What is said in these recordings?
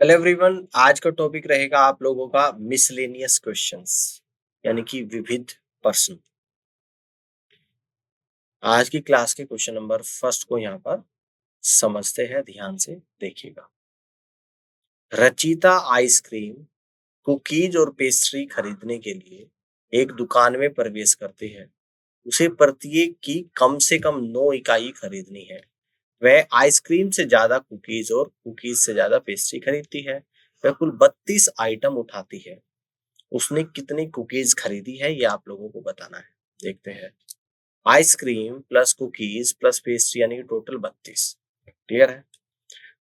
Hello everyone, आज का topic रहेगा आप लोगों का मिसलेनियस क्वेश्चंस यानी कि विविध प्रश्न। आज की क्लास के क्वेश्चन नंबर फर्स्ट को यहाँ पर समझते हैं, ध्यान से देखिएगा। रचिता आइसक्रीम, कुकीज और पेस्ट्री खरीदने के लिए एक दुकान में प्रवेश करती है। उसे प्रत्येक की कम से कम 9 इकाई खरीदनी है। वह आइसक्रीम से ज्यादा कुकीज और कुकीज से ज्यादा पेस्ट्री खरीदती है। वह कुल 32 आइटम उठाती है। उसने कितनी कुकीज खरीदी है ये आप लोगों को बताना है। देखते हैं। Ice cream plus cookies plus pastry यानी कि टोटल 32। क्लियर है।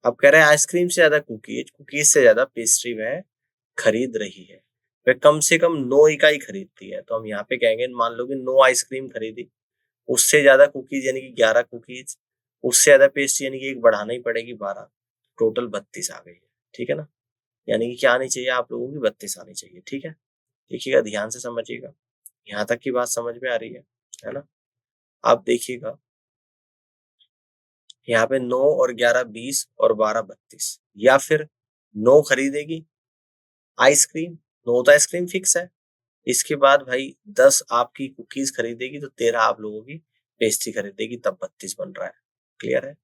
अब कह रहे हैं आइसक्रीम से ज्यादा कुकीज, कुकीज से ज्यादा पेस्ट्री वह खरीद रही है। वह कम से कम 9 इकाई खरीदती है। तो हम यहाँ पे कहेंगे, मान लो कि 9 आइसक्रीम खरीदी, उससे ज्यादा कुकीज यानी कि 11 कुकीज, उससे ज्यादा पेस्ट्री यानी कि एक बढ़ाना ही पड़ेगी 12, टोटल 32 आ गई है। ठीक है ना। यानी कि क्या आनी चाहिए आप लोगों की, 32 आनी चाहिए। ठीक है। देखिएगा, ध्यान से समझिएगा। यहाँ तक की बात समझ में आ रही है ना। आप देखिएगा, यहाँ पे 9 और 11 20 और 12 32, या फिर 9 खरीदेगी आइसक्रीम, 9 तो आइसक्रीम फिक्स है। इसके बाद भाई 10 आपकी कुकीज खरीदेगी, तो 13 आप लोगों की पेस्ट्री खरीदेगी, तब 32 बन रहा है। क्लियर है।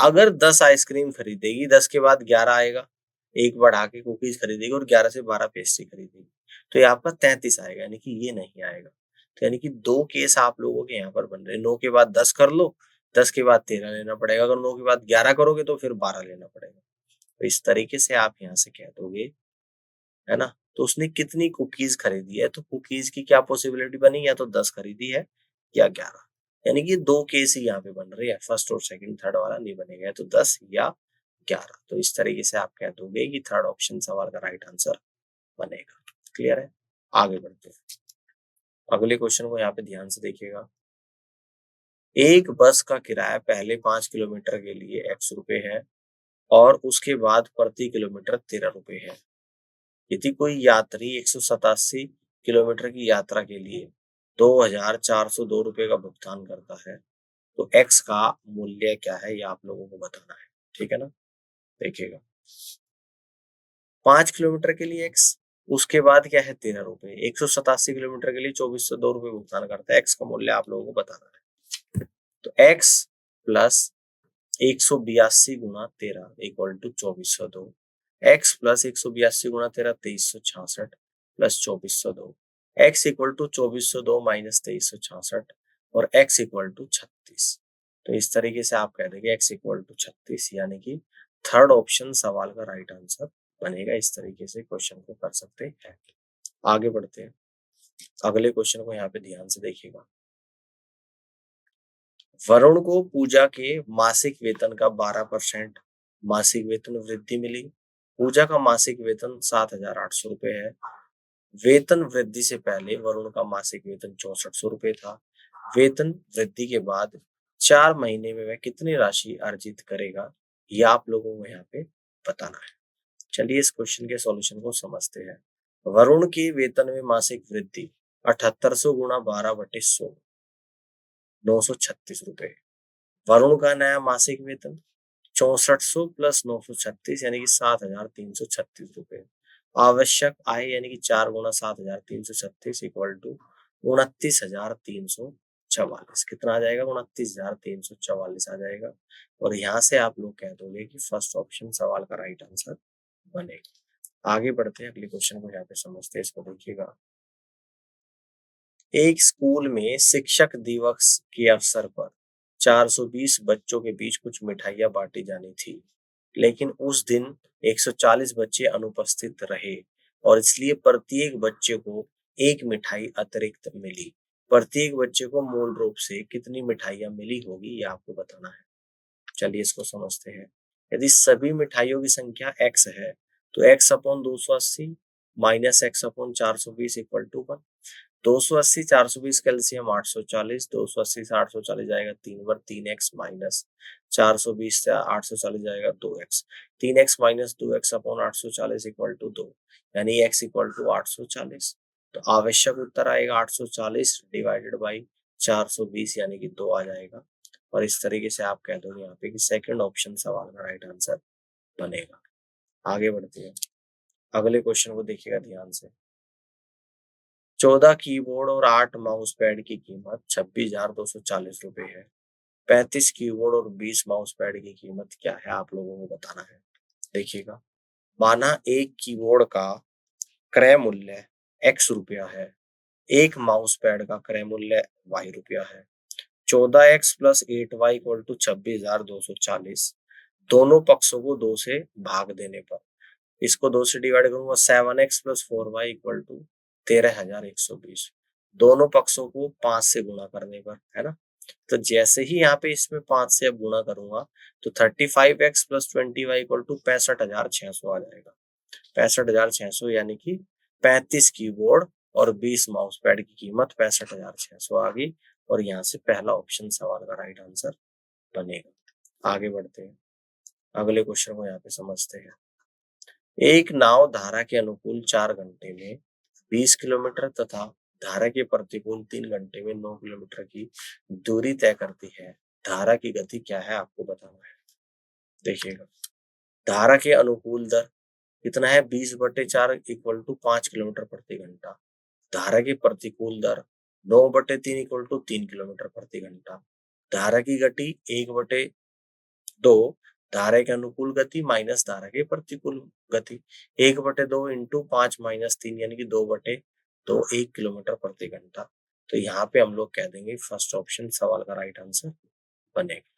अगर 10 आइसक्रीम खरीदेगी, 10 के बाद 11 आएगा, एक बढ़ा के कुकीज खरीदेगी और 11 से 12 पेस्ट्री खरीदेगी, तो ये आपका 33 आएगा, यानी कि ये नहीं आएगा। तो यानी कि दो केस आप लोगों के यहाँ पर बन रहे हैं। 9 के बाद 10 कर लो, 10 के बाद 13 लेना पड़ेगा। अगर 9 के बाद 11 करोगे तो फिर 12 लेना पड़ेगा। तो इस तरीके से आप यहाँ से कह दोगे, है ना। तो उसने कितनी कुकीज खरीदी है, तो कुकीज की क्या पॉसिबिलिटी बनी, या तो 10 खरीदी है या 11। यानी कि दो केस ही यहाँ पे बन रहे हैं, फर्स्ट और सेकंड, थर्ड वाला नहीं बनेगा, तो 10 या 11। तो इस तरीके से आप कह दोगे कि थर्ड ऑप्शन सवाल का राइट आंसर बनेगा। क्लियर है। आगे बढ़ते हैं। अगले क्वेश्चन को यहाँ पे ध्यान से देखिएगा। एक बस का किराया पहले 5 किलोमीटर के लिए ₹X है और उसके बाद प्रति किलोमीटर ₹13 है। यदि कोई यात्री 187 किलोमीटर की यात्रा के लिए ₹2,402 का भुगतान करता है, तो एक्स का मूल्य क्या है, ये आप लोगों को बताना है। ठीक है ना। देखिएगा, 5 किलोमीटर के लिए एक्स, उसके बाद क्या है ₹13, 187 किलोमीटर के लिए ₹2402 भुगतान करता है। एक्स का मूल्य आप लोगों को बताना है। तो एक्स प्लस 182 गुना 13 इक्वल टू 2402। एक्स प्लस 182 गुना 13 2366 plus 2402। X equal to 2402 minus 2366 और एक्स इक्वल टू 36। तो इस तरीके से आप कह देंगे एक्स इक्वल टू 36, यानी कि थर्ड ऑप्शन सवाल का राइट आंसर बनेगा। इस तरीके से क्वेश्चन को कर सकते हैं। आगे बढ़ते हैं। अगले क्वेश्चन को यहाँ पे ध्यान से देखिएगा। वरुण को पूजा के मासिक वेतन का 12% मासिक वेतन वृद्धि मिली। पूजा का मासिक वेतन ₹7,800 है। वेतन वृद्धि से पहले वरुण का मासिक वेतन ₹6400 था। वेतन वृद्धि के बाद 4 महीने में वह कितनी राशि अर्जित करेगा, यह आप लोगों को यहाँ पे बताना है। चलिए इस क्वेश्चन के सॉल्यूशन को समझते हैं। वरुण के वेतन में मासिक वृद्धि 7800 गुणा 12/100, ₹936। वरुण का नया मासिक वेतन 6400 प्लस 936 यानी कि ₹7336। आवश्यक आय यानी कि 4 गुना 7336 इक्वल टू 29,344। कितना आ जाएगा, 29,344 आ जाएगा। और यहाँ से आप लोग कह दोगे कि फर्स्ट ऑप्शन सवाल का राइट आंसर बनेगा। आगे बढ़ते हैं, अगले क्वेश्चन को यहाँ पे समझते हैं। इसको देखिएगा। एक स्कूल में शिक्षक दिवस के अवसर पर 420 बच्चों के बीच कुछ मिठाइयां बांटी जानी थी, लेकिन उस दिन 140 बच्चे अनुपस्थित रहे और इसलिए प्रत्येक बच्चे को एक मिठाई अतिरिक्त मिली। प्रत्येक बच्चे को मूल रूप से कितनी मिठाइयां मिली होगी, ये आपको बताना है। चलिए इसको समझते हैं। यदि सभी मिठाइयों की संख्या x है, तो x upon 280 minus x upon 420 equal to 1। 280 420 कैल्सियम 840, 280 से 840 जाएगा 3 बार, 3x माइनस 420 से 840 जाएगा 2x, 3x minus 2x upon 840 equal to 2, यानी x इक्वल टू 840। तो आवश्यक उत्तर आएगा 840 डिवाइडेड बाई 420 यानी कि 2 आ जाएगा। और इस तरीके से आप कह दोगे यहाँ पे कि सेकंड ऑप्शन सवाल का राइट आंसर बनेगा। आगे बढ़ते हैं, अगले क्वेश्चन को देखिएगा ध्यान से। 14 कीबोर्ड और 8 माउस पैड की कीमत 26,240 रुपए है। 35 कीबोर्ड और 20 माउस पैड की कीमत क्या है, आप लोगों को बताना है। देखिएगा, माना एक कीबोर्ड का क्रय मूल्य x रुपया है, एक माउस पैड का क्रय मूल्य y रुपया है। 14x plus 8y equal to 26,240। दोनों पक्षों को 2 से भाग देने पर, इसको 2 से डिवाइड करूंगा, 7x plus 4y equal to 13,120। दोनों पक्षों को 5 से गुणा करने पर, है ना। तो जैसे ही यहाँ पे इसमें 5 से अब गुणा करूंगा तो 35x plus 20y equal to 65,600 आ जाएगा। 65,600 यानी कि 35 कीबोर्ड और 20 माउस पैड की कीमत 65,600 आ गई, और यहाँ से पहला ऑप्शन सवाल का राइट आंसर बनेगा। आगे बढ़ते हैं, अगले क्वेश्चन को यहाँ पे समझते हैं। एक नाव धारा के अनुकूल 4 घंटे में 20 किलोमीटर तथा धारा के प्रतिकूल 3 घंटे में 9 किलोमीटर की दूरी तय करती है। धारा की गति क्या है, आपको बताना है। देखिएगा, धारा के अनुकूल दर कितना है, 20/4 इक्वल टू 5 किलोमीटर प्रति घंटा। धारा की प्रतिकूल दर 9/3 इक्वल टू 3 किलोमीटर प्रति घंटा। धारा की गति 1/2 धारा के अनुकूल गति माइनस धारा के प्रतिकूल गति, 1/2 इंटू 5 माइनस 3 यानी कि 2/2, 1 किलोमीटर प्रति घंटा। तो यहाँ पे हम लोग कह देंगे फर्स्ट ऑप्शन सवाल का राइट आंसर बनेगा।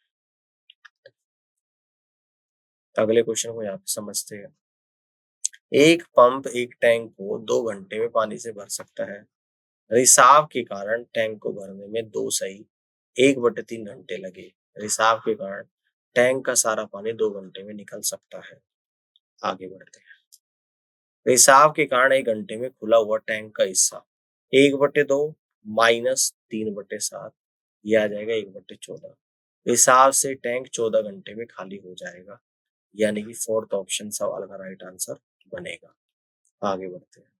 अगले क्वेश्चन को यहाँ पे समझते हैं। एक पंप एक टैंक को 2 घंटे में पानी से भर सकता है। रिसाव के कारण टैंक को भरने में 2 सही 1/3 घंटे लगे। रिसाव के कारण टैंक का सारा पानी 2 घंटे में निकल सकता है। आगे बढ़ते हैं। रिसाव के कारण 1 घंटे में खुला हुआ टैंक का हिस्सा 1/2 माइनस 3/7, यह आ जाएगा 1/14। रिसाव से टैंक 14 घंटे में खाली हो जाएगा, यानी कि फोर्थ ऑप्शन सवाल का राइट आंसर बनेगा। आगे बढ़ते हैं।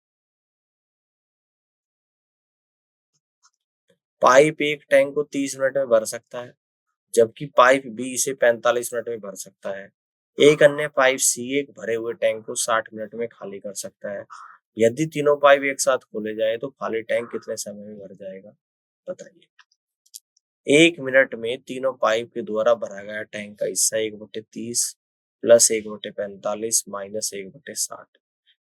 पाइप एक टैंक को 30 मिनट में भर सकता है, जबकि पाइप बी इसे 45 मिनट में भर सकता है। एक अन्य पाइप सी एक भरे हुए टैंक को 60 मिनट में खाली कर सकता है। यदि तीनों पाइप एक साथ खोले जाए तो खाली टैंक कितने समय में भर जाएगा, बताइए। 1 मिनट में तीनों पाइप के द्वारा भरा गया टैंक का हिस्सा 1/30 प्लस 1/45 माइनस 1/60।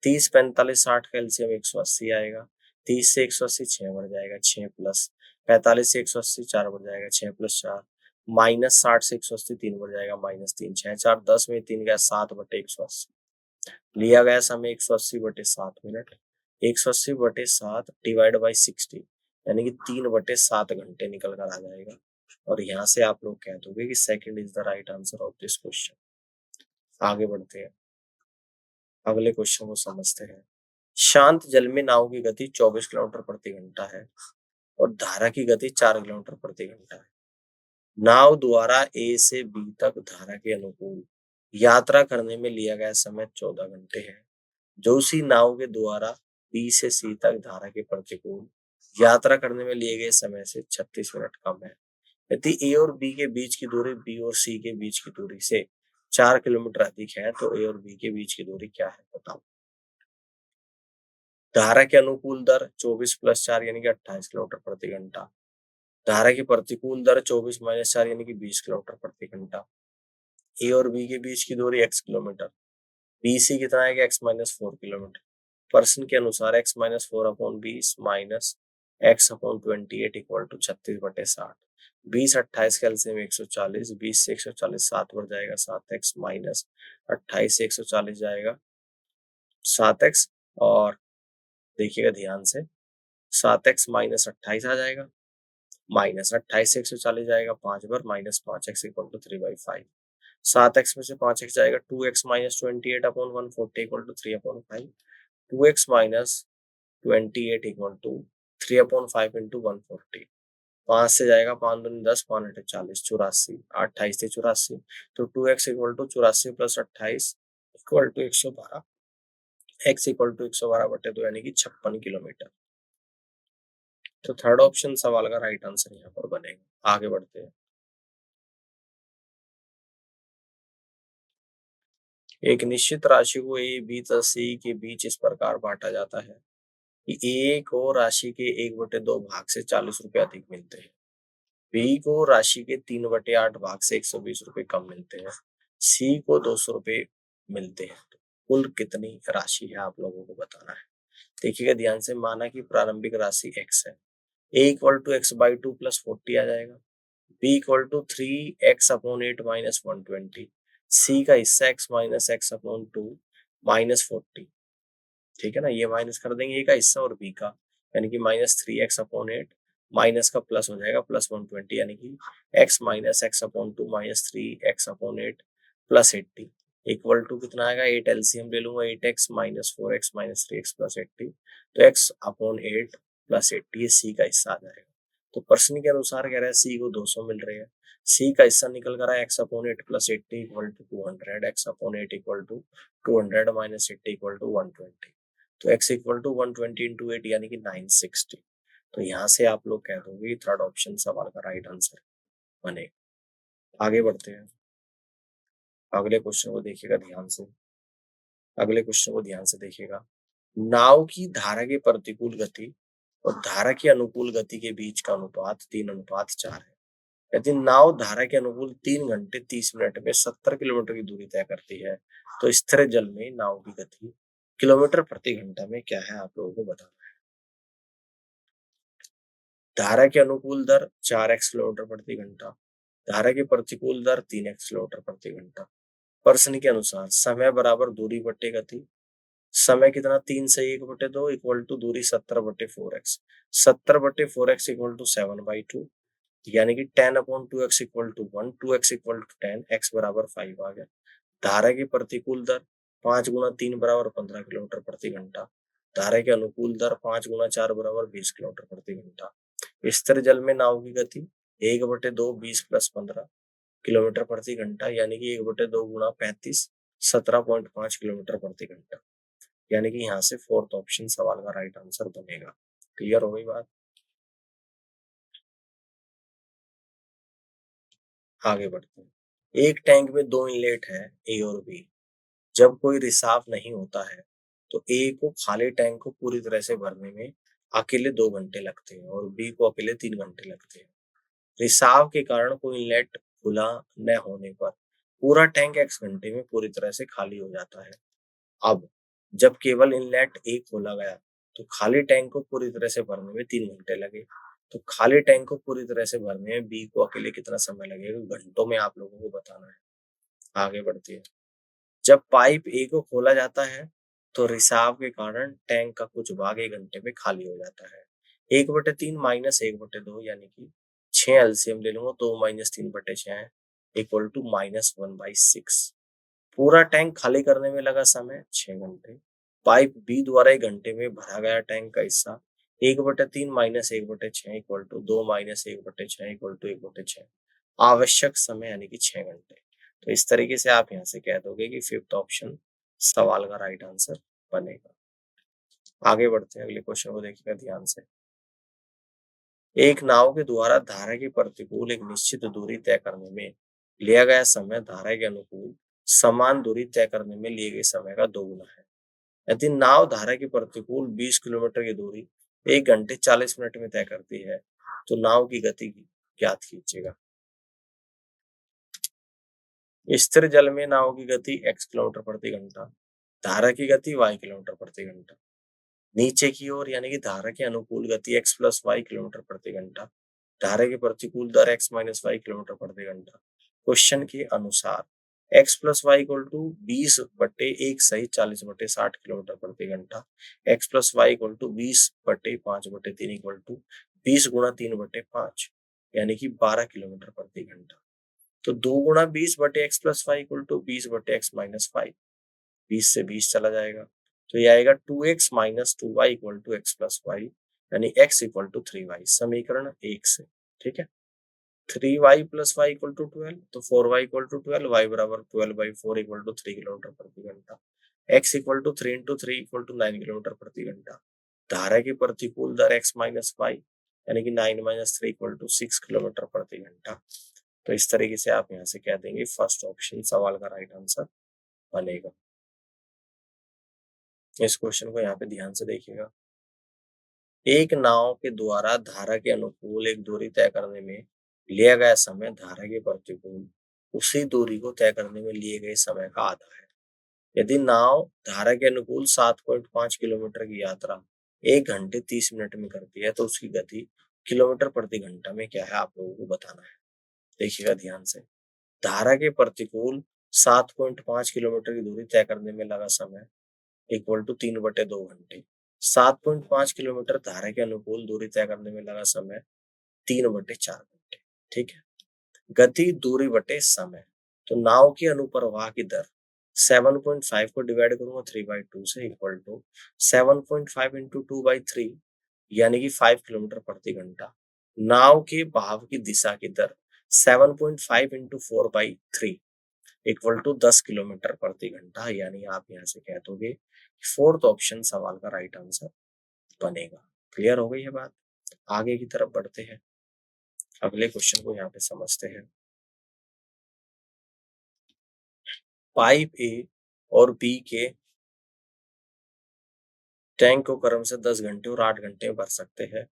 30, 45, 60 का एलसीएम 180 आएगा। 30 से 180 6 बढ़ जाएगा, 6 प्लस 45 से 180 4 बढ़ जाएगा, 6 प्लस 4 माइनस 60 से 180 3 बढ़ जाएगा, माइनस 3, 6 4 10 में 3 गया 7/180। लिया गया समय 180/7 मिनट। 180/7 डिवाइड बाई 60 यानी कि 3/7 घंटे निकल कर आ जाएगा, और यहाँ से आप लोग कह दोगे कि second is the right answer of this question. आगे बढ़ते हैं, अगले क्वेश्चन को समझते हैं। शांत जल में नाव की गति 24 किलोमीटर प्रति घंटा है और धारा की गति 4 किलोमीटर प्रति घंटा है। नाव द्वारा ए से बी तक धारा के अनुकूल यात्रा करने में लिया गया समय 14 घंटे है। जो उसी नाव के द्वारा बी से सी तक धारा के प्रतिकूल यात्रा करने में लिए गए समय से 36 मिनट कम है। यदि ए और बी के बीच की दूरी बी और सी के बीच की दूरी से 4 किलोमीटर अधिक है तो ए और बी के बीच की दूरी क्या है, बताओ। धारा के अनुकूल दर 24 प्लस 4 यानी कि 28 किलोमीटर प्रति घंटा। धारा की प्रतिकूल दर 24 माइनस 4 यानी कि 20 किलोमीटर प्रति घंटा। ए और बी के बीच की दूरी x किलोमीटर। बी सी कितना है कि x माइनस 4 किलोमीटर। पर्सन के अनुसार x minus 4/20 minus x upon 28 equal to 36/60। 20 28 का एलसीएम 140, 20 से 140 7 बढ़ जाएगा 7x माइनस 28 से 140 जाएगा 7x, और देखिएगा ध्यान से 7x माइनस 28 आ जाएगा, माइनस 28 से 140 जाएगा 5 बार, minus 5x equal to 3/5। 7x में से 5x जाएगा 2x minus 28 upon 140 equal to 3/5। 2x minus 28 equal to 3/5 into 140। 5 से जाएगा 5 दूनी 10, 5 अठे 40, 84, 28 से 84, तो 2x equal to 84 plus 28 equal to 112, x equal to 112/2 यानी कि 56 किलोमीटर। तो थर्ड ऑप्शन सवाल का राइट आंसर यहाँ पर बनेगा। आगे बढ़ते हैं। एक निश्चित राशि को ए बी तथा सी के बीच इस प्रकार बांटा जाता है कि ए को राशि के 1/2 भाग से 40 रुपए अधिक मिलते हैं, बी को राशि के 3/8 भाग से 120 रुपए कम मिलते हैं, सी को 200 रुपए मिलते हैं। तो कुल कितनी राशि है आप लोगों को बताना है। देखिएगा ध्यान से, माना कि प्रारंभिक राशि x है, a equal to x by two plus 40 आ जाएगा, b equal to 3x/8 minus 120, c का हिस्सा x माइनस x/2 माइनस 40, ठीक है ना, ये माइनस कर देंगे ए का हिस्सा और बी का, यानी कि -3x/8 माइनस का प्लस हो जाएगा +120, यानी कि x minus x/2 minus 3x/8 plus 80 equal to कितना आएगा, 8 एलसीएम ले लूंगा, 8x minus 4x minus 3x plus 80, तो x/8 प्लस 80 ये सी का हिस्सा आ जाएगा। तो प्रश्न के अनुसार कह रहा है सी को 200 मिल रहे हैं, सी का हिस्सा निकल कर आया x/8 plus 80 equal to 200, x/8 equal to 200 minus 80 equal to 120, तो x इक्वल टू 120 इंटू 8 यानी कि 960। तो यहाँ से आप लोग कह दोगे थर्ड ऑप्शन सवाल का राइट आंसर बनेगा। आगे बढ़ते हैं, अगले क्वेश्चन को देखिएगा ध्यान से। अगले क्वेश्चन को ध्यान से देखिएगा। नाव की धारा के प्रतिकूल गति और धारा की अनुकूल गति के बीच का अनुपात 3:4 है। यदि नाव धारा के अनुकूल 3 घंटे 30 मिनट में 70 किलोमीटर की दूरी तय करती है, तो स्थिर जल में नाव की गति किलोमीटर प्रति घंटा में क्या है आप लोगों को बताना है। धारा के अनुकूल दर 4x किलोमीटर प्रति घंटा, धारा की प्रतिकूल दर 3x किलोमीटर प्रति घंटा। प्रश्न के अनुसार समय बराबर दूरी बटे गति, समय कितना 3 से 1/2 इक्वल टू दूरी 70/4x, 70/4x इक्वल टू 7/2, यानी कि 10/2x equal to 1, 2x equal to 10, x बराबर 5 आ गया। धारा की प्रतिकूल दर 5 गुना 3 बराबर 15 किलोमीटर प्रति घंटा, धारा के अनुकूल दर 5 गुना 4 बराबर 20 किलोमीटर प्रति घंटा। स्थिर जल में नाव की गति 1/2 20 प्लस 15 किलोमीटर प्रति घंटा, यानी कि 1/2 गुना 35 17.5 किलोमीटर प्रति घंटा, यानी कि यहाँ से फोर्थ ऑप्शन सवाल का राइट आंसर बनेगा। क्लियर हो गई बात। आगे बढ़ते हैं। एक टैंक में 2 इनलेट है ए और बी। जब कोई रिसाव नहीं होता है तो ए को खाली टैंक को पूरी तरह से भरने में अकेले 2 घंटे लगते हैं और बी को अकेले 3 घंटे लगते हैं। रिसाव के कारण कोई इनलेट खुला न होने पर पूरा टैंक x घंटे में पूरी तरह से खाली हो जाता है। अब जब केवल इनलेट एक खोला गया तो खाली टैंक को पूरी तरह से भरने में 3 घंटे लगे। तो खाली टैंक को पूरी तरह से भरने में बी को अकेले कितना समय लगेगा, घंटों में आप लोगों को बताना है। आगे बढ़ती है। जब पाइप ए को खोला जाता है तो रिसाव के कारण टैंक का कुछ भाग 1 घंटे में खाली हो जाता है। 1/3 माइनस 1/2 यानी कि 6 एलसीएम ले लूंगा, 2 माइनस 3/6 इक्वल टू -1/6। पूरा टैंक खाली करने में लगा समय 6 घंटे। पाइप बी द्वारा 1 घंटे में भरा गया टैंक का हिस्सा 1/3 minus 1/6 equal to 2 minus 1/6 equal to 1/6। आवश्यक समय यानी कि 6 घंटे। तो इस तरीके से आप यहाँ से कह दोगे कि फिफ्थ ऑप्शन सवाल का राइट आंसर बनेगा। आगे बढ़ते हैं, अगले क्वेश्चन को देखिएगा ध्यान से। एक नाव के द्वारा धारा के प्रतिकूल एक निश्चित दूरी तय करने में लिया गया समय धारा के अनुकूल समान दूरी तय करने में लिए गए समय का 2 गुना है। यदि नाव धारा के प्रतिकूल 20 किलोमीटर की दूरी 1 घंटे 40 मिनट में तय करती है तो नाव की गति ज्ञात कीजिएगा। स्थिर जल में नाव की गति x किलोमीटर प्रति घंटा, धारा की गति y किलोमीटर प्रति घंटा। नीचे की ओर यानी कि धारा के अनुकूल गति x प्लस वाई किलोमीटर प्रति घंटा, धारा के प्रतिकूल दर x माइनस वाई किलोमीटर प्रति घंटा। क्वेश्चन के अनुसार x plus y equal to 20/1 सही 40/60 किलोमीटर प्रति घंटा, x plus y equal to 20/5/3 equal to 20 गुणा 3/5 यानी कि 12 किलोमीटर प्रति घंटा। तो 2 गुणा 20/x plus y equal to 20/x minus 5, 20 से 20 चला जाएगा तो ये आएगा 2x minus 2y equal to x plus y, यानी x इक्वल टू 3y। समीकरण 1 से, ठीक है। 3y plus y equal to 12, तो 4y इक्वल टू 12, y बराबर 12/4 इक्वल टू 3 किलोमीटर प्रति घंटा, x equal to 3 into 3 equal to 9 kilometre प्रति घंटा। धारा की प्रतिकूल दर x माइनस वाई यानी कि 9 माइनस 3 इक्वल टू 6 किलोमीटर प्रति घंटा। तो इस तरीके से आप यहाँ से कह देंगे फर्स्ट ऑप्शन सवाल का राइट आंसर बनेगा। इस क्वेश्चन को यहाँ पे ध्यान से देखिएगा। एक नाव के द्वारा धारा के अनुकूल एक दूरी तय करने में लिया गया समय धारा के प्रतिकूल उसी दूरी को तय करने में लिए गए समय का आधा है। यदि नाव धारा के अनुकूल 7.5 किलोमीटर की यात्रा 1 घंटे 30 मिनट में करती है तो उसकी गति किलोमीटर प्रति घंटा में क्या है आप लोगों को बताना है। देखिएगा ध्यान से। धारा के प्रतिकूल 7.5 किलोमीटर की दूरी तय करने में लगा समय इक्वल टू 3/2 घंटे। 7.5 किलोमीटर धारा के अनुकूल दूरी तय करने में लगा समय 3/4 घंटे। ठीक है। गति दूरी बटे समय, तो नाव की अनुप्रवाह की दर 7.5 को डिवाइड करूंगा 3/2 से इक्वल टू 7.5 इंटू 2/3 यानी कि 5 किलोमीटर प्रति घंटा। नाव के बहाव की दिशा की दर 7.5 इंटू 4/3 इक्वल टू 10 किलोमीटर प्रति घंटा, यानी आप यहाँ से कह दोगे फोर्थ ऑप्शन सवाल का राइट आंसर बनेगा। क्लियर हो गई है बात। आगे की तरफ बढ़ते हैं, अगले क्वेश्चन को यहाँ पे समझते हैं। पाइप ए और बी के टैंक को क्रम से 10 घंटे और 8 घंटे में भर सकते हैं।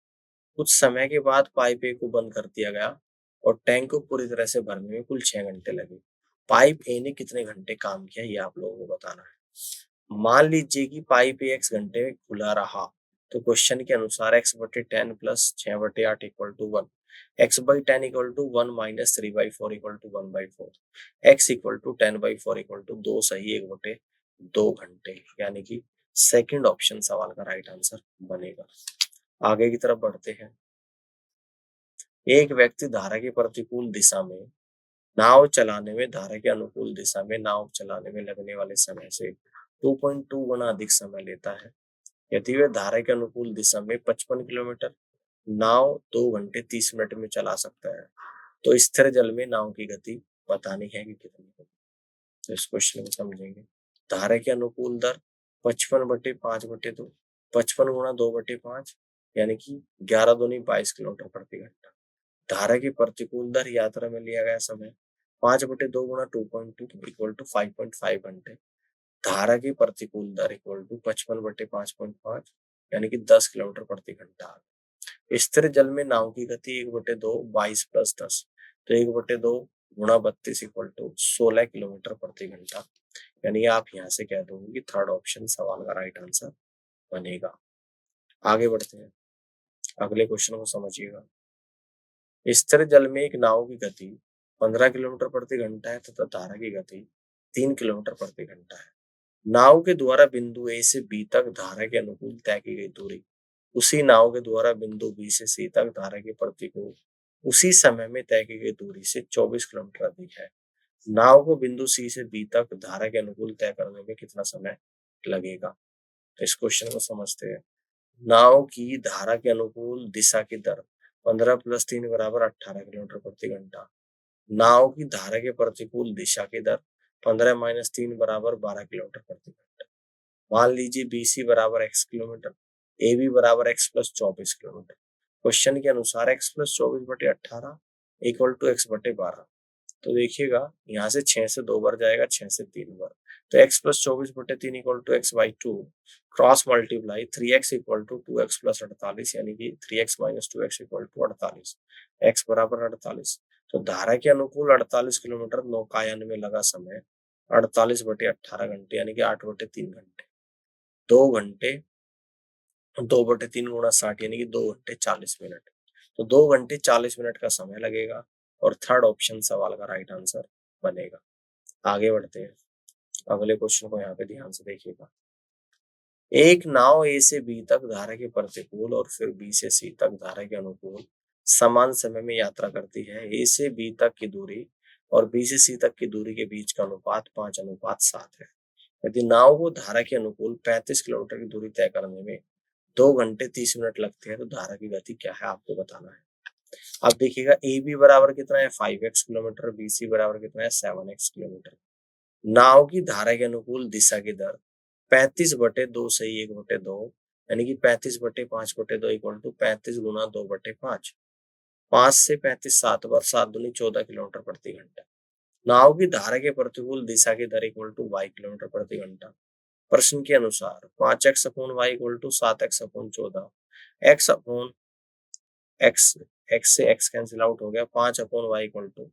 कुछ समय के बाद पाइप ए को बंद कर दिया गया और टैंक को पूरी तरह से भरने में कुल 6 घंटे लगे। पाइप ए ने कितने घंटे काम किया ये आप लोगों को बताना है। मान लीजिए कि पाइप ए x घंटे में खुला रहा, तो क्वेश्चन के अनुसार x/10 plus 6/8 equal to 1, x/10 equal to 1 minus 3/4 equal to 1/4, x equal to 10/4 equal to 2 सही 1/2 घंटे, यानी कि सेकंड ऑप्शन सवाल का राइट आंसर बनेगा। आगे की तरफ बढ़ते हैं। एक व्यक्ति धारा के प्रतिकूल दिशा में नाव चलाने में धारा के अनुकूल दिशा में नाव चलाने में लगने वाले समय से 2.2 गुना अधिक समय लेता है। यदि वह धारा के अनुकूल दिशा में 55 किलोमीटर नाव 2 घंटे 30 मिनट में चला सकता है, तो स्थिर जल में नाव की गति बतानी है कि कितनी होगी। तो इस क्वेश्चन को समझेंगे। धारा के अनुकूल दर 55/5/2, 55 गुणा 2/5 यानी कि 11 दूनी 22 किलोमीटर प्रति घंटा। धारा की प्रतिकूल दर यात्रा में लिया गया समय 5/2 गुणा 2.2 इक्वल टू 5.5 घंटे। धारा की प्रतिकूल दर इक्वल टू 55/5.5 यानी कि 10 किलोमीटर प्रति घंटा। स्थिर जल में नाव की गति 1/2 22 प्लस 10, तो 1/2 गुणा 32 इक्वल टू 16 किलोमीटर प्रति घंटा, यानी आप यहाँ से कह दोगे कि थर्ड ऑप्शन सवाल का राइट आंसर बनेगा। आगे बढ़ते हैं, अगले क्वेश्चन को समझिएगा। स्थिर जल में एक नाव की गति 15 किलोमीटर प्रति घंटा है तथा धारा की गति 3 किलोमीटर प्रति घंटा है। नाव के द्वारा बिंदु ए से बी तक धारा के अनुकूल तय की गई दूरी उसी नाव के द्वारा बिंदु बी से सी तक धारा के प्रतिकूल उसी समय में तय की गई दूरी से 24 किलोमीटर अधिक है। नाव को बिंदु सी से बी तक धारा के अनुकूल तय करने में कितना समय लगेगा। तो इस क्वेश्चन को समझते हैं। नाव की धारा के अनुकूल दिशा की दर 15 प्लस 3 बराबर 18 किलोमीटर प्रति घंटा। नाव की धारा के प्रतिकूल दिशा की दर 15 माइनस 3 बराबर 12 किलोमीटर प्रति घंटा। मान लीजिए BC बराबर x किलोमीटर, AB बराबर x प्लस 24 किलोमीटर। क्वेश्चन के अनुसार x plus 24/18 equal to x/12। तो देखिएगा यहाँ से 6 से 2 बार जाएगा, 6 से 3 बार, तो x plus 24/3 equal to x/2 cross multiply 3x equal to 2x plus 48 यानी कि 3x minus 2x equal to 48, x बराबर 48। तो धारा के अनुकूल 48 किलोमीटर नौकायन में लगा समय 48/18 घंटे यानी कि 8/3 घंटे। 2 घंटे 2/3 गुणा 60 यानी कि 2 घंटे 40 मिनट। तो 2 घंटे 40 मिनट का समय लगेगा और थर्ड ऑप्शन सवाल का राइट आंसर बनेगा। आगे बढ़ते हैं, अगले क्वेश्चन को यहाँ पे ध्यान से देखिएगा। एक नाव ए से बी तक धारा के प्रतिकूल और फिर बी से सी तक धारा के अनुकूल समान समय में यात्रा करती है। ए से बी तक की दूरी और बी से सी तक की दूरी के बीच का अनुपात 5:7 है। यदि नाव को धारा के अनुकूल 35 किलोमीटर की दूरी तय करने में 2 घंटे 30 मिनट लगते हैं, तो धारा की गति क्या है आपको बताना है। अब देखिएगा ए बी बराबर कितना है 5x किलोमीटर, बी सी बराबर कितना है 7x किलोमीटर। नाव की धारा के अनुकूल दिशा की दर 35/2 सही 1/2 यानी कि 35/5/2 इक्वल टू 35 गुना 2/5। 5 से 35 7 बार, 7 दूनी 14 किलोमीटर प्रति घंटा। नाव की धारा के प्रतिकूल दिशा की दर इक्वल टू वाई किलोमीटर प्रति घंटा। प्रश्न के अनुसार 5x/y equal to 7x/14, x x से x कैंसिल आउट हो गया, 5/y इक्वल टू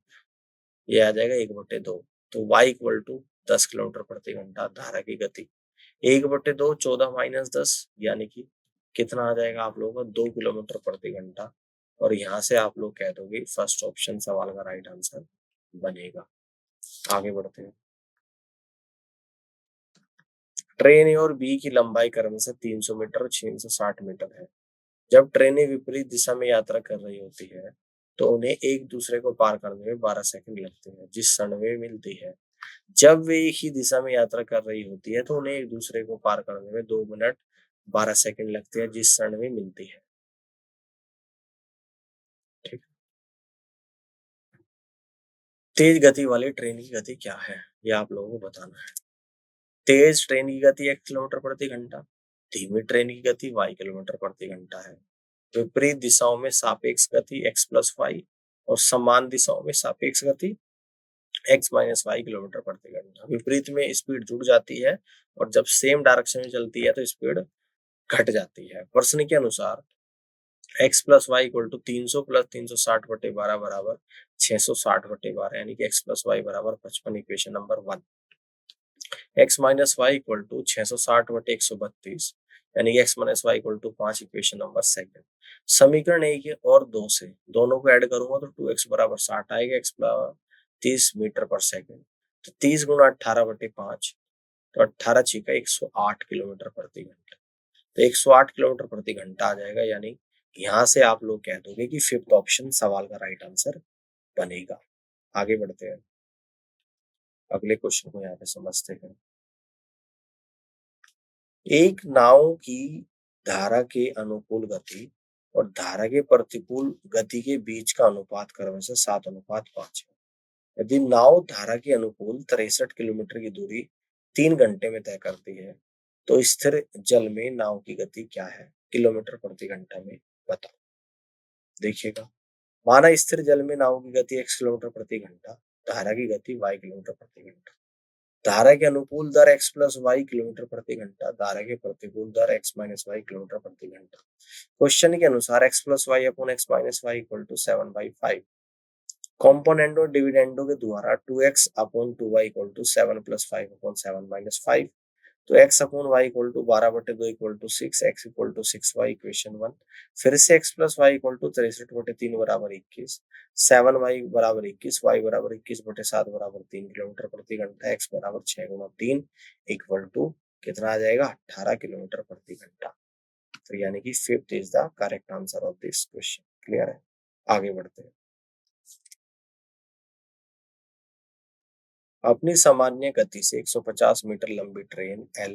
ये आ जाएगा 1/2। तो y इक्वल टू 10 किलोमीटर प्रति घंटा धारा की गति। 1/2 14-10 यानी कि कितना आ जाएगा आप लोगों का 2 किलोमीटर प्रति घंटा। और यहाँ से आप लोग कह दोगे फर्स्ट ऑप्शन सवाल का राइट आंसर बनेगा। आगे बढ़ते हैं। ट्रेन ए और बी की लंबाई क्रमशः 300 मीटर और 660 मीटर है। जब ट्रेनें विपरीत दिशा में यात्रा कर रही होती है तो उन्हें एक दूसरे को पार करने में 12 सेकंड लगते हैं जिस क्षण वे मिलती है। जब वे एक ही दिशा में यात्रा कर रही होती है तो उन्हें एक दूसरे को पार करने में 2 मिनट 12 सेकंड लगते हैं जिस क्षण में मिलती है। ठीक। तेज गति वाली ट्रेन की गति क्या है ये आप लोगों को बताना है। तेज ट्रेन की गति 1 किलोमीटर प्रति घंटा, धीमी ट्रेन की गति y किलोमीटर प्रति घंटा है। विपरीत दिशाओं में सापेक्ष गति x+y और समान दिशाओं में सापेक्ष गति x-y किलोमीटर प्रति घंटा। विपरीत में स्पीड जुड़ जाती है और जब सेम डायरेक्शन में चलती है तो स्पीड घट जाती है। प्रश्न के अनुसार x+y इक्वल टू 300 + 360/12 बराबर 660/12 यानी कि x+y बराबर 55 equation number 1। x-y equal to 660/132 यानी कि x-y equal to 5 equation number 2। समीकरण 1 और 2 से दोनों को ऐड करूंगा तो 2x बराबर 60 आएगा, x बराबर 30 मीटर पर सेकंड। तो 30 गुणा 18/5 तो 18 छिका 108 किलोमीटर प्रति घंटा। तो 108 किलोमीटर प्रति घंटा आ जाएगा यानी यहाँ से आप लोग कह दोगे कि फिफ्थ ऑप्शन सवाल का राइट आंसर बनेगा। आगे बढ़ते हैं, अगले क्वेश्चन को यहाँ पे समझते हैं। एक नाव की धारा के अनुकूल गति और धारा के प्रतिकूल गति के बीच का अनुपात क्रमशः 7:5 है। यदि नाव धारा के अनुकूल 63 किलोमीटर की दूरी 3 घंटे में तय करती है तो स्थिर जल में नाव की गति क्या है किलोमीटर प्रति घंटा में बताओ। देखिएगा, माना स्थिर जल में नाव की गति x किलोमीटर प्रति घंटा, धारा की गति y किलोमीटर प्रति घंटा। धारा के अनुकूल दर x+y किलोमीटर प्रति घंटा, धारा के प्रतिकूल दर x-y किलोमीटर प्रति घंटा। क्वेश्चन के अनुसार x+y upon x-y equal to 7/5। Componendo और डिविडेंडो के द्वारा 2x upon 2y equal to 7 + 5 upon 7-5। तो x upon y equal to 12/2 equal to 6, x equal to 6y equation 1। फिर से x+y इक्वल टू 63/3 बराबर 21, 7y बराबर 21, y बराबर 21/7 बराबर 3 किलोमीटर प्रति घंटा, x बराबर 6 गुणा 3 इक्वल टू कितना आ जाएगा 18 किलोमीटर प्रति घंटा। तो यानी कि fifth is the correct answer of this question. Clear है, आगे बढ़ते हैं। अपनी सामान्य गति से 150 मीटर लंबी ट्रेन एल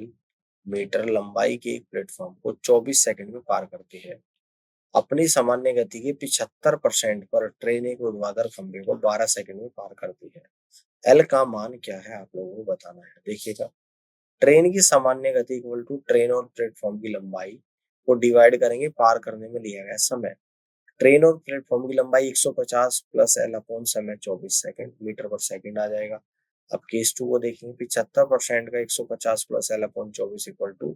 मीटर लंबाई के एक प्लेटफॉर्म को 24 सेकंड में पार करती है। अपनी सामान्य गति के 75% पर ट्रेन एक ऊर्ध्वाधर खंभे को 12 सेकंड में पार करती है। एल का मान क्या है आप लोगों को बताना है। देखिएगा, ट्रेन की सामान्य गति इक्वल टू ट्रेन और प्लेटफॉर्म की लंबाई को डिवाइड करेंगे पार करने में लिया गया समय। ट्रेन और प्लेटफॉर्म की लंबाई 150 प्लस एल अपॉन समय 24 सेकंड मीटर पर सेकंड आ जाएगा। अब केस 2 को देखेंगे, 75% का 150 plus L upon 24 equal to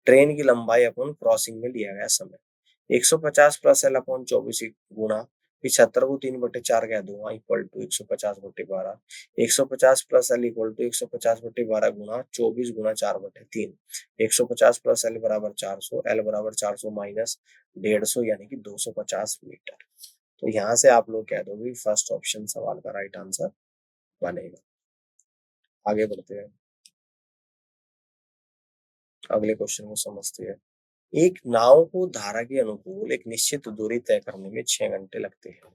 train की लंबाई अपॉन क्रॉसिंग में लिया गया समय। 150 प्लस एल अपॉन 24 गुणा 75 को 3/4 कह दूंगा equal to 150/12। 150 plus L equal to 150/12 गुणा 24 गुणा 4/3। 150 प्लस एल बराबर 400, एल बराबर 400 माइनस 150 यानी कि 250 मीटर। तो यहाँ से आप लोग कह दोगे फर्स्ट ऑप्शन सवाल का राइट आंसर बनेगा। आगे बढ़ते हैं, अगले क्वेश्चन को समझते हैं। एक नाव को धारा के अनुकूल एक निश्चित दूरी तय करने में 6 घंटे लगते हैं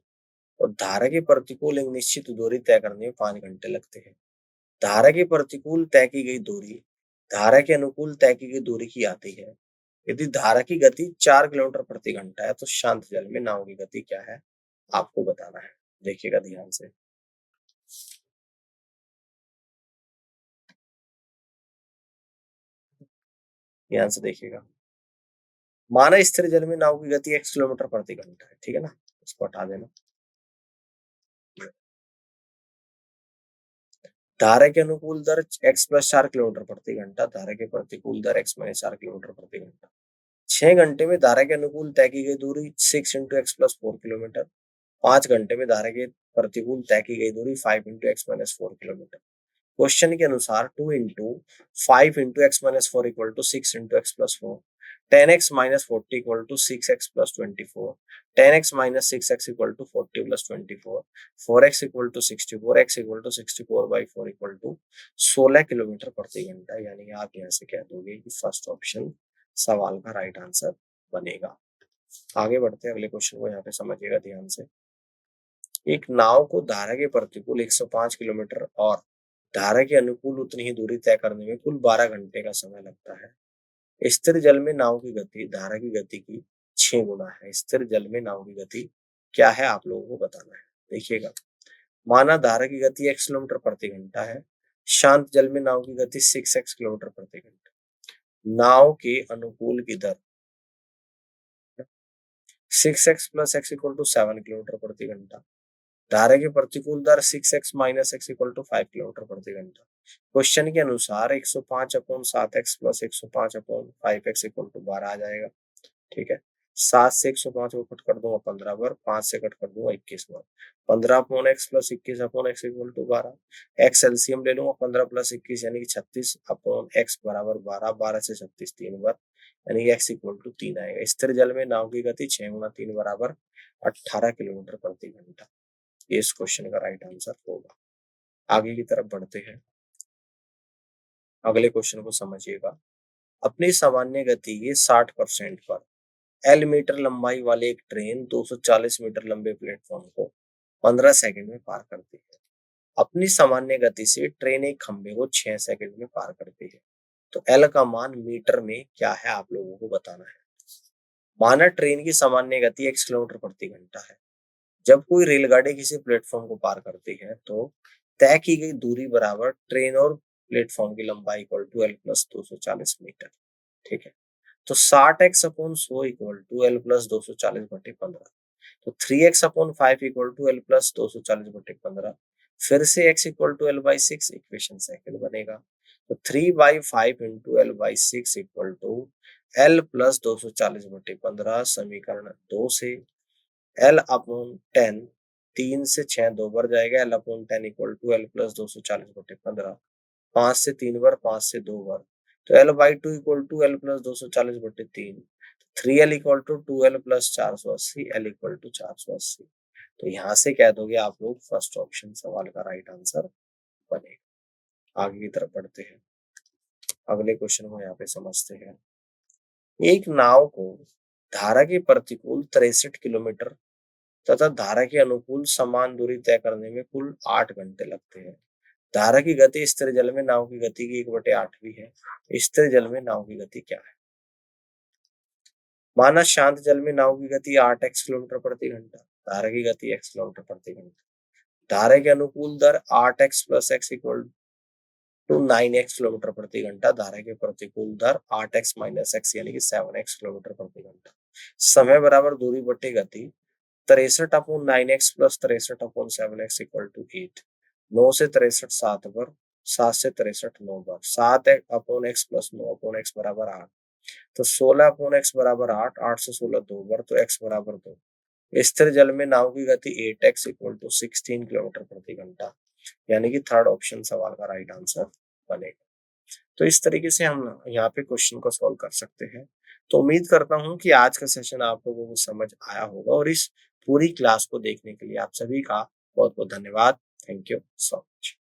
और धारा के प्रतिकूल एक निश्चित दूरी तय करने में 5 घंटे लगते हैं। धारा के प्रतिकूल तय की गई दूरी धारा के अनुकूल तय की गई दूरी की आती है। यदि धारा की गति 4 किलोमीटर प्रति घंटा है तो शांत जल में नाव की गति क्या है आपको बताना है। देखिएगा ध्यान से, ध्यान से देखिएगा। माना स्थिर जल में नाव की गति x किलोमीटर प्रति घंटा है, ठीक है ना, इसको हटा देना। धारा के अनुकूल दर x+4 किलोमीटर प्रति घंटा, धारा के प्रतिकूल दर x-4 किलोमीटर प्रति घंटा। 6 घंटे में धारा के अनुकूल तय की गई दूरी 6 × x+4 किलोमीटर। 5 घंटे में धारा के प्रतिकूल तय की गई दूरी 5 × x-4 किलोमीटर। क्वेश्चन के अनुसार 2 × 5 × x-4 = 6 × x+4, 10x-40 = 6x+24, 10x-6x = 40+24, 4x = 64, x = 64/4 = 16 kilometre प्रति घंटा। यानी आप यहाँ से कह दोगे कि फर्स्ट ऑप्शन सवाल का राइट आंसर बनेगा। आगे बढ़ते हैं, अगले क्वेश्चन को यहाँ पे समझिएगा ध्यान से। एक नाव को धारा के प्रतिकूल 105 किलोमीटर और धारा के अनुकूल उतनी ही दूरी तय करने में कुल 12 घंटे का समय लगता है। स्थिर जल में नाव की गति धारा की गति की 6 गुना है। स्थिर जल में नाव की गति क्या है, आप लोगों को बताना है। देखिएगा, माना धारा की गति x किलोमीटर प्रति घंटा है, शांत जल में नाव की गति 6x किलोमीटर प्रति घंटा। नाव के अनुकूल की दर 6x + x = 7 किलोमीटर प्रति घंटा। धारा की प्रतिकूल दर 6x - x = 5 किलोमीटर प्रति घंटा। क्वेश्चन के अनुसार 105/7x + 105/5x = 12 आ जाएगा। ठीक है, 7 से 105 को कट कर दूंगा 15 बार, 5 से कट कर दूंगा 21 बार। 15/x + 21/x = 12। x एलसीएम ले लूंगा, 15 + 21 यानी कि 36/x = 12। 12 से 36 3 बार, यानी कि x = 3 आएगा। स्थिर जल में नाव की गति 6 × 3 = 18 किलोमीटर प्रति घंटा। ये इस क्वेश्चन का राइट आंसर होगा। आगे की तरफ बढ़ते हैं, अगले क्वेश्चन को समझिएगा। अपनी सामान्य गति के 60% पर L मीटर लंबाई वाली एक ट्रेन 240 मीटर लंबे प्लेटफॉर्म को 15 सेकंड में पार करती है। अपनी सामान्य गति से ट्रेन एक खंबे को 6 सेकंड में पार करती है। तो L का मान मीटर में क्या है, आप लोगों को बताना है। माना ट्रेन की सामान्य गति x किलोमीटर प्रति घंटा है। जब कोई रेलगाड़ी किसी प्लेटफॉर्म को पार करती है तो तय की गई दूरी बराबर ट्रेन और प्लेटफॉर्म की लंबाई = L + 240 मीटर। ठीक है, तो 60x/100 = L + 240/15। तो 3x/5 = L + 240/15। फिर से x = L/6 इक्वेशन सेकंड बनेगा। तो 3/5 × L/6 = L + 240/15। समीकरण 2 से L/10, 3 से 6 2 बार जाएगा। L/10 = L + 240/15। 5 से 3 बार, 5 से 2 बार, तो L/2 = L + 240/3। 3L = 2L + 480, L = 480। तो यहाँ से कह दोगे आप लोग फर्स्ट ऑप्शन सवाल का राइट आंसर बनेगा। आगे की तरफ बढ़ते हैं, अगले क्वेश्चन को यहाँ पे समझते हैं। एक नाव को धारा के प्रतिकूल 63 किलोमीटर तथा धारा के अनुकूल समान दूरी तय करने में कुल 8 घंटे लगते हैं। धारा की गति स्थिर जल में नाव की गति की 1/8 है। स्थिर जल में नाव की गति क्या है। माना शांत जल में नाव की गति 8x किलोमीटर प्रति घंटा, धारा की गति x किलोमीटर प्रति घंटा। धारा के अनुकूल दर 8x + x = 9x किलोमीटर प्रति घंटा। धारा के प्रतिकूल दर 8x - x यानी कि 7x किलोमीटर प्रति घंटा। समय बराबर दूरी बटे गति 63/9x + 63/7x = 8। 9 से 63 7 बार, 7 से 63 9 बार, 7/x + 9/x = 8। तो 16/x = 8, 8 से 16 2 बार, तो x = 2। स्थिर जल में नाव की गति 8x = 16 किलोमीटर प्रति घंटा, यानी कि थर्ड ऑप्शन सवाल का राइट आंसर बनेगा। तो इस तरीके से हम यहाँ पे क्वेश्चन को सॉल्व कर सकते हैं। तो उम्मीद करता हूँ कि आज का सेशन आप लोगों को समझ आया होगा, और इस पूरी क्लास को देखने के लिए आप सभी का बहुत बहुत धन्यवाद। Thank you so much.